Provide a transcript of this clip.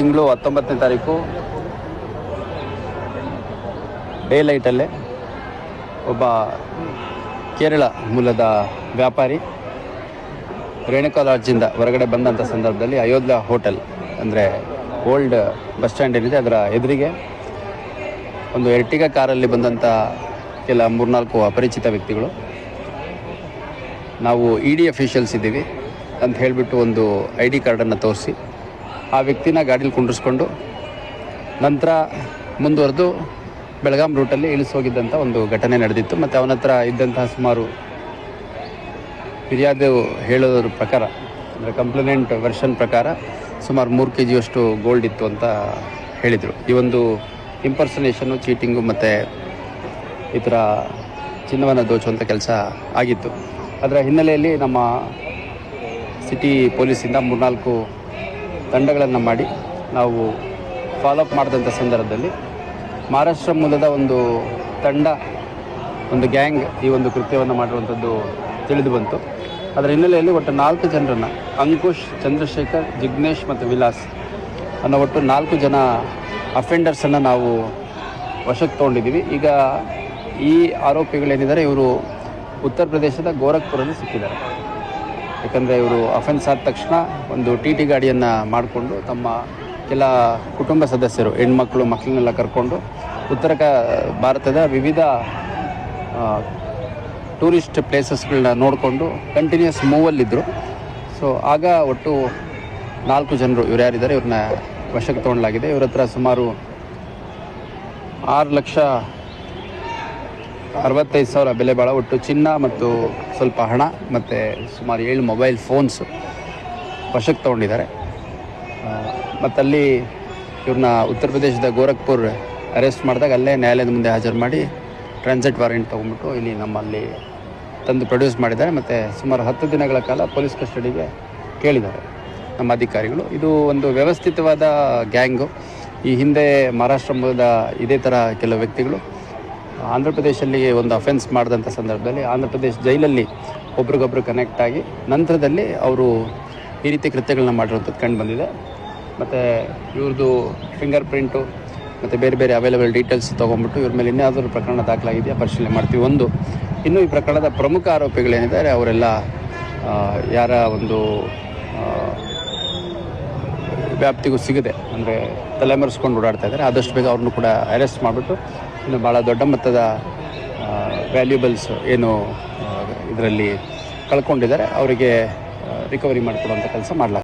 ತಿಂಗಳು 19ನೇ ತಾರೀಕು ಡೇ ಲೈಟಲ್ಲೇ ಒಬ್ಬ ಕೇರಳ ಮೂಲದ ವ್ಯಾಪಾರಿ ರೇಣುಕಾ ಲಾಡ್ಜಿಂದ ಹೊರಗಡೆ ಬಂದಂಥ ಸಂದರ್ಭದಲ್ಲಿ ಅಯೋಧ್ಯ ಹೋಟೆಲ್ ಅಂದರೆ ಓಲ್ಡ್ ಬಸ್ ಸ್ಟ್ಯಾಂಡ್ ಏನಿದೆ ಅದರ ಎದುರಿಗೆ ಒಂದು ಎರ್ಟಿಗಾ ಕಾರಲ್ಲಿ ಬಂದಂಥ ಕೆಲ 3-4 ಅಪರಿಚಿತ ವ್ಯಕ್ತಿಗಳು ನಾವು ಇಡಿ ಅಫಿಷಿಯಲ್ಸ್ ಇದ್ದೀವಿ ಅಂತ ಹೇಳಿಬಿಟ್ಟು ಒಂದು ID ಕಾರ್ಡನ್ನು ತೋರಿಸಿ ಆ ವ್ಯಕ್ತಿನ ಗಾಡೀಲಿ ಕುಂಡ್ರಿಸ್ಕೊಂಡು ನಂತರ ಮುಂದುವರೆದು ಬೆಳಗಾಂ ರೂಟಲ್ಲಿ ಇಳಿಸೋಗಿದ್ದಂಥ ಒಂದು ಘಟನೆ ನಡೆದಿತ್ತು. ಮತ್ತು ಅವನ ಹತ್ರ ಇದ್ದಂತಹ ಸುಮಾರು ಫಿರ್ಯಾದು ಹೇಳೋದ್ರ ಪ್ರಕಾರ ಅಂದರೆ ಕಂಪ್ಲೇಂಟ್ ವರ್ಷನ್ ಪ್ರಕಾರ ಸುಮಾರು 3 kg ಗೋಲ್ಡ್ ಇತ್ತು ಅಂತ ಹೇಳಿದರು. ಈ ಒಂದು ಇಂಪರ್ಸನೇಷನ್ನು, ಚೀಟಿಂಗು ಮತ್ತು ಈ ಥರ ಚಿನ್ನವನ್ನು ದೋಚುವಂಥ ಕೆಲಸ ಆಗಿತ್ತು. ಅದರ ಹಿನ್ನೆಲೆಯಲ್ಲಿ ನಮ್ಮ ಸಿಟಿ ಪೊಲೀಸಿಂದ 3-4 ತಂಡಗಳನ್ನು ಮಾಡಿ ನಾವು ಫಾಲೋಅಪ್ ಮಾಡಿದಂಥ ಸಂದರ್ಭದಲ್ಲಿ ಮಹಾರಾಷ್ಟ್ರ ಮೂಲದ ಒಂದು ತಂಡ, ಒಂದು ಗ್ಯಾಂಗ್ ಈ ಒಂದು ಕೃತ್ಯವನ್ನು ಮಾಡಿರುವಂಥದ್ದು ತಿಳಿದು ಬಂತು. ಅದರ ಹಿನ್ನೆಲೆಯಲ್ಲಿ ಒಟ್ಟು 4 ಜನರನ್ನು, ಅಂಕುಶ್, ಚಂದ್ರಶೇಖರ್, ಜಿಗ್ನೇಶ್ ಮತ್ತು ವಿಲಾಸ್ ಅನ್ನೋ ಒಟ್ಟು 4 ಜನ ಅಫೆಂಡರ್ಸನ್ನು ನಾವು ವಶಕ್ಕೆ ತೊಗೊಂಡಿದ್ದೀವಿ. ಈಗ ಈ ಆರೋಪಿಗಳೇನಿದ್ದಾರೆ ಇವರು ಉತ್ತರ ಪ್ರದೇಶದ ಗೋರಖ್ಪುರಲ್ಲಿ ಸಿಕ್ಕಿದ್ದಾರೆ. ಯಾಕಂದರೆ ಇವರು ಅಫೆನ್ಸ್ ಆದ ತಕ್ಷಣ ಒಂದು TT ಗಾಡಿಯನ್ನು ಮಾಡಿಕೊಂಡು ತಮ್ಮ ಕೆಲ ಕುಟುಂಬ ಸದಸ್ಯರು, ಹೆಣ್ಮಕ್ಳು, ಮಕ್ಕಳನ್ನೆಲ್ಲ ಕರ್ಕೊಂಡು ಉತ್ತರ ಭಾರತದ ವಿವಿಧ ಟೂರಿಸ್ಟ್ ಪ್ಲೇಸಸ್ಗಳನ್ನ ನೋಡಿಕೊಂಡು ಕಂಟಿನ್ಯೂಸ್ ಮೂವಲ್ಲಿದ್ದರು. ಸೊ ಆಗ ಒಟ್ಟು 4 ಜನರು ಇವ್ರು ಯಾರಿದ್ದಾರೆ ಇವ್ರನ್ನ ವಶಕ್ಕೆ ತೊಗೊಳ್ಳಲಾಗಿದೆ. ಇವ್ರ ಹತ್ರ ಸುಮಾರು 6,65,000 ಬೆಲೆ ಬಾಳೋ ಒಟ್ಟು ಚಿನ್ನ ಮತ್ತು ಸ್ವಲ್ಪ ಹಣ ಮತ್ತು ಸುಮಾರು 7 ಮೊಬೈಲ್ ಫೋನ್ಸ್ ವಶಕ್ಕೆ ತೊಗೊಂಡಿದ್ದಾರೆ. ಮತ್ತಲ್ಲಿ ಇವ್ರನ್ನ ಉತ್ತರ ಪ್ರದೇಶದ ಗೋರಖ್ಪುರ್ ಅರೆಸ್ಟ್ ಮಾಡಿದಾಗ ಅಲ್ಲೇ ನ್ಯಾಯಾಲಯದ ಮುಂದೆ ಹಾಜರು ಮಾಡಿ ಟ್ರಾನ್ಸಿಟ್ ವಾರೆಂಟ್ ತೊಗೊಂಡ್ಬಿಟ್ಟು ಇಲ್ಲಿ ನಮ್ಮಲ್ಲಿ ತಂದು ಪ್ರೊಡ್ಯೂಸ್ ಮಾಡಿದ್ದಾರೆ. ಮತ್ತು ಸುಮಾರು 10 ದಿನಗಳ ಕಾಲ ಪೊಲೀಸ್ ಕಸ್ಟಡಿಗೆ ಕೇಳಿದ್ದಾರೆ ನಮ್ಮ ಅಧಿಕಾರಿಗಳು. ಇದು ಒಂದು ವ್ಯವಸ್ಥಿತವಾದ ಗ್ಯಾಂಗು. ಈ ಹಿಂದೆ ಮಹಾರಾಷ್ಟ್ರ ಮೂಲದ ಇದೇ ಥರ ಕೆಲವು ವ್ಯಕ್ತಿಗಳು ಆಂಧ್ರ ಪ್ರದೇಶಲ್ಲಿ ಒಂದು ಅಫೆನ್ಸ್ ಮಾಡಿದಂಥ ಸಂದರ್ಭದಲ್ಲಿ ಆಂಧ್ರ ಪ್ರದೇಶ ಜೈಲಲ್ಲಿ ಒಬ್ರಿಗೊಬ್ರು ಕನೆಕ್ಟ್ ಆಗಿ ನಂತರದಲ್ಲಿ ಅವರು ಈ ರೀತಿ ಕೃತ್ಯಗಳನ್ನ ಮಾಡಿರುವಂಥದ್ದು ಕಂಡು ಬಂದಿದೆ. ಮತ್ತು ಇವ್ರದ್ದು ಫಿಂಗರ್ ಪ್ರಿಂಟು ಮತ್ತು ಬೇರೆ ಬೇರೆ ಅವೈಲೇಬಲ್ ಡೀಟೇಲ್ಸ್ ತೊಗೊಂಡ್ಬಿಟ್ಟು ಇವ್ರ ಮೇಲೆ ಇನ್ಯಾವುದಾದ್ರು ಪ್ರಕರಣ ದಾಖಲಾಗಿದೆಯಾ ಪರಿಶೀಲನೆ ಮಾಡ್ತೀವಿ. ಇನ್ನು ಈ ಪ್ರಕರಣದ ಪ್ರಮುಖ ಆರೋಪಿಗಳೇನಿದ್ದಾರೆ ಅವರೆಲ್ಲ ಯಾರ ಒಂದು ವ್ಯಾಪ್ತಿಗೂ ಸಿಗದೆ ಅಂದರೆ ತಲೆಮರೆಸ್ಕೊಂಡು ಓಡಾಡ್ತಾ ಇದ್ದಾರೆ. ಆದಷ್ಟು ಬೇಗ ಅವ್ರನ್ನೂ ಕೂಡ ಅರೆಸ್ಟ್ ಮಾಡಿಬಿಟ್ಟು ಇನ್ನು ಭಾಳ ದೊಡ್ಡ ಮೊತ್ತದ ವ್ಯಾಲ್ಯೂಬಲ್ಸ್ ಏನು ಇದರಲ್ಲಿ ಕಳ್ಕೊಂಡಿದ್ದಾರೆ ಅವರಿಗೆ ರಿಕವರಿ ಮಾಡಿಕೊಡುವಂಥ ಕೆಲಸ ಮಾಡಲಾಗ್ತದೆ.